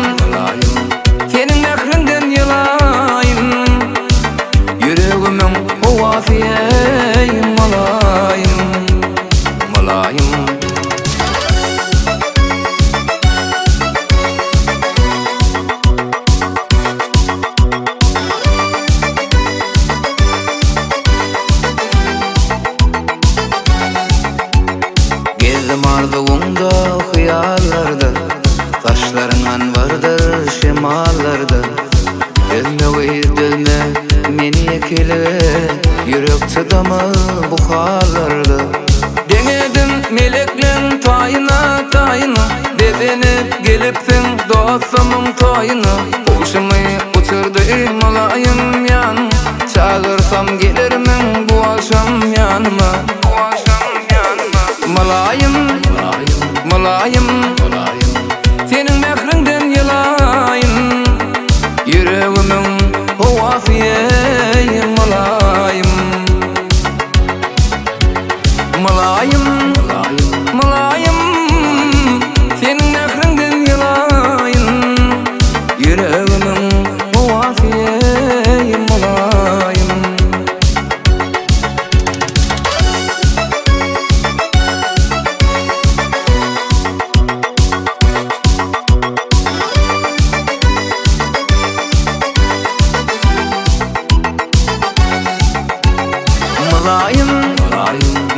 Malayım senin mehrinden yılayım Yüreğimin ovafiyeyim Malayım Malayım Gezdim arzuğunda hıyallarda Saçlarından vardır şemallarda Dölme meni ekile Yürek çıdamı bu hallarda Denedim meleklen tayına Dedenip gelipsin dostumun toyuna Hoşumu uçurdu Malayım yan Çağırsam gelirmin bu akşam yanıma Malayım Malayım senin mehrinden yılayım Yüreğimin ovafiyeyim Malayım Malayım Malayım senin mehrinden yılayım Yüreğimin ovafiyeyim Malayım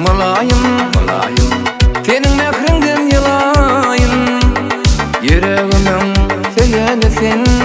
Malayım senin mehrinden yılayım Yüreğimin seyyedesin